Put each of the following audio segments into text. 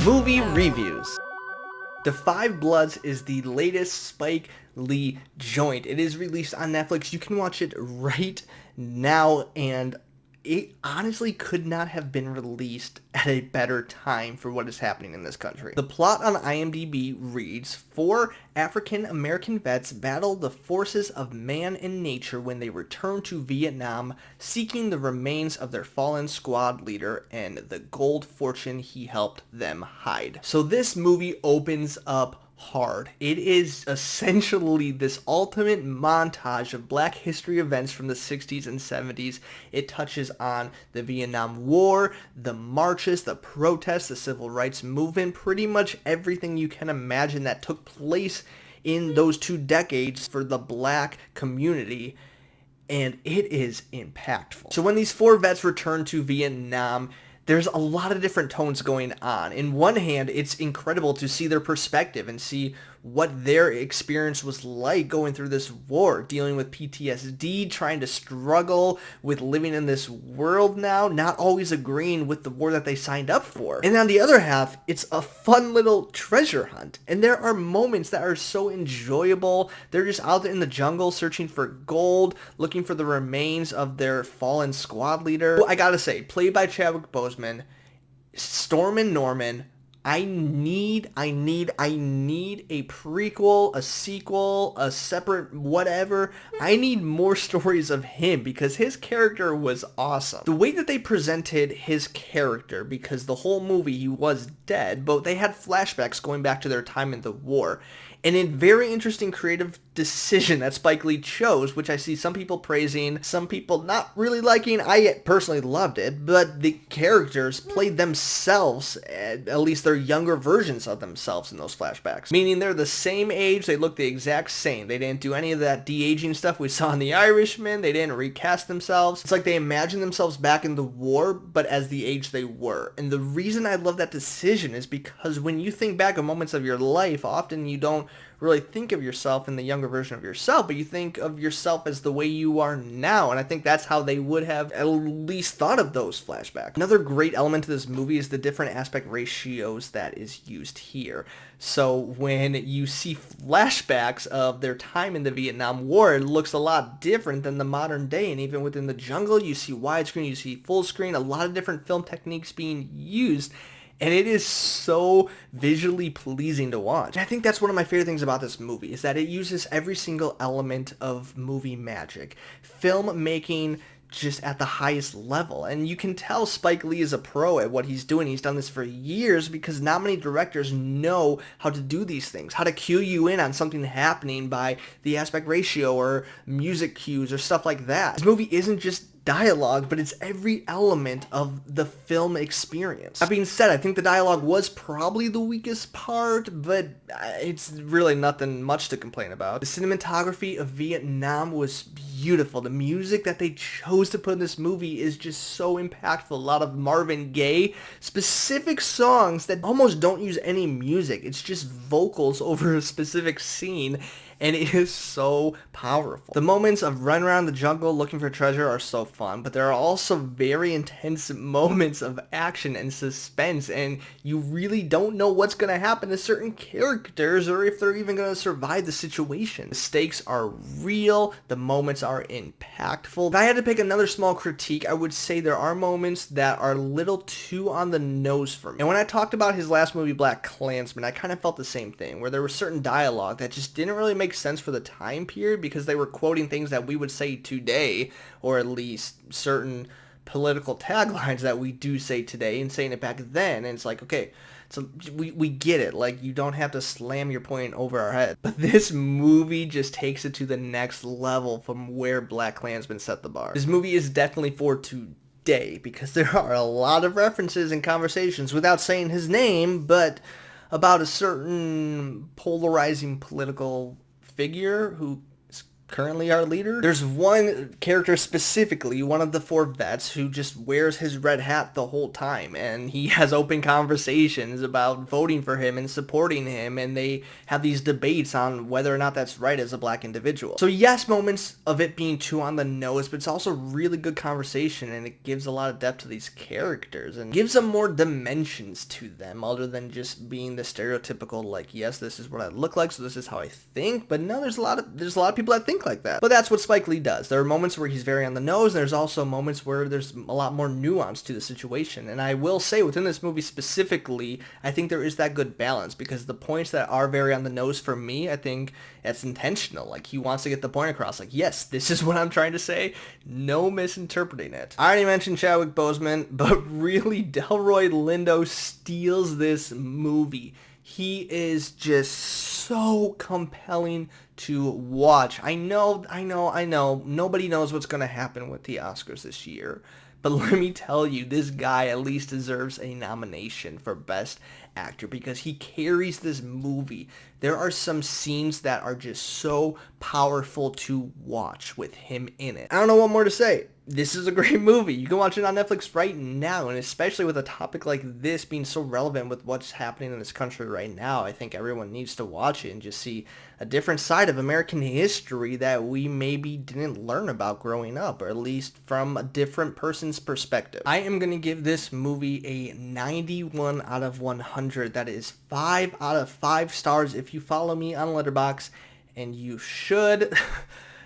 Movie reviews. The Five Bloods is the latest Spike Lee joint. It is released on Netflix. You can watch it right now, and it honestly could not have been released at a better time for what is happening in this country. The plot on IMDb reads, 4 African American vets battle the forces of man and nature when they return to Vietnam, seeking the remains of their fallen squad leader and the gold fortune he helped them hide. So this movie opens up hard. It is essentially this ultimate montage of Black history events from the 60s and 70s. It touches on the Vietnam War, the marches, the protests, the civil rights movement, pretty much everything you can imagine that took place in those 2 decades for the Black community. And it is impactful. So when these 4 vets return to Vietnam, there's a lot of different tones going on. In one hand, it's incredible to see their perspective and see what their experience was like going through this war, dealing with PTSD, trying to struggle with living in this world now, not always agreeing with the war that they signed up for. And on the other half, it's a fun little treasure hunt. And there are moments that are so enjoyable. They're just out there in the jungle searching for gold, looking for the remains of their fallen squad leader. I gotta say, played by Chadwick Boseman, Stormin' Norman, I need a prequel, a sequel, a separate whatever. I need more stories of him because his character was awesome. The way that they presented his character, because the whole movie he was dead, but they had flashbacks going back to their time in the war. And a very interesting creative decision that Spike Lee chose, which I see some people praising, some people not really liking. I personally loved it, but the characters played themselves, at least their younger versions of themselves in those flashbacks. Meaning they're the same age, they look the exact same. They didn't do any of that de-aging stuff we saw in The Irishman. They didn't recast themselves. It's like they imagined themselves back in the war, but as the age they were. And the reason I love that decision is because when you think back on moments of your life, often you don't really think of yourself in the younger version of yourself, but you think of yourself as the way you are now, and I think that's how they would have at least thought of those flashbacks. Another great element to this movie is the different aspect ratios that is used here. So when you see flashbacks of their time in the Vietnam War, it looks a lot different than the modern day, and even within the jungle, you see widescreen, you see full screen, a lot of different film techniques being used. And it is so visually pleasing to watch. I think that's one of my favorite things about this movie, is that it uses every single element of movie magic. Filmmaking just at the highest level. And you can tell Spike Lee is a pro at what he's doing. He's done this for years because not many directors know how to do these things, how to cue you in on something happening by the aspect ratio or music cues or stuff like that. This movie isn't just dialogue, but it's every element of the film experience. That being said, I think the dialogue was probably the weakest part, but it's really nothing much to complain about. The cinematography of Vietnam was beautiful. The music that they chose to put in this movie is just so impactful. A lot of Marvin Gaye specific songs that almost don't use any music. It's just vocals over a specific scene. And it is so powerful. The moments of running around the jungle looking for treasure are so fun, but there are also very intense moments of action and suspense, and you really don't know what's going to happen to certain characters or if they're even going to survive the situation. The stakes are real, the moments are impactful. If I had to pick another small critique, I would say there are moments that are a little too on the nose for me. And when I talked about his last movie, BlacKkKlansman, I kind of felt the same thing, where there was certain dialogue that just didn't really make sense for the time period because they were quoting things that we would say today, or at least certain political taglines that we do say today and saying it back then. And it's like, okay, so we get it. Like, you don't have to slam your point over our head. But this movie just takes it to the next level from where BlacKkKlansman set the bar. This movie is definitely for today because there are a lot of references and conversations, without saying his name, but about a certain polarizing political figure who is currently our leader. There's one character specifically, one of the 4 vets, who just wears his red hat the whole time, and he has open conversations about voting for him and supporting him, and they have these debates on whether or not that's right as a black individual. So yes, moments of it being too on the nose, but it's also really good conversation, and it gives a lot of depth to these characters and gives them more dimensions to them other than just being the stereotypical, like, yes, this is what I look like, so this is how I think. But no, there's a lot of people that think like that. But that's what Spike Lee does. There are moments where he's very on the nose, and there's also moments where there's a lot more nuance to the situation. And I will say, within this movie specifically, I think there is that good balance, because the points that are very on the nose for me, I think it's intentional. Like, he wants to get the point across. Like, yes, this is what I'm trying to say. No misinterpreting it. I already mentioned Chadwick Boseman, but really, Delroy Lindo steals this movie. He is just so compelling to watch. I know. Nobody knows what's going to happen with the Oscars this year. But let me tell you, this guy at least deserves a nomination for Best Actor, because he carries this movie. There are some scenes that are just so powerful to watch with him in it. I don't know what more to say. This is a great movie. You can watch it on Netflix right now, and especially with a topic like this being so relevant with what's happening in this country right now, I think everyone needs to watch it and just see a different side of American history that we maybe didn't learn about growing up, or at least from a different person's perspective. I am going to give this movie a 91 out of 100. That is 5 out of 5 stars if you follow me on Letterboxd, and you should.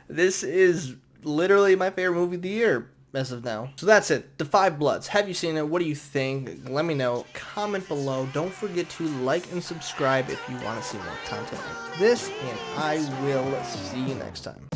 This is literally my favorite movie of the year as of now. So that's it. The Five Bloods. Have you seen it? What do you think? Let me know. Comment below. Don't forget to like and subscribe if you want to see more content like this, and I will see you next time.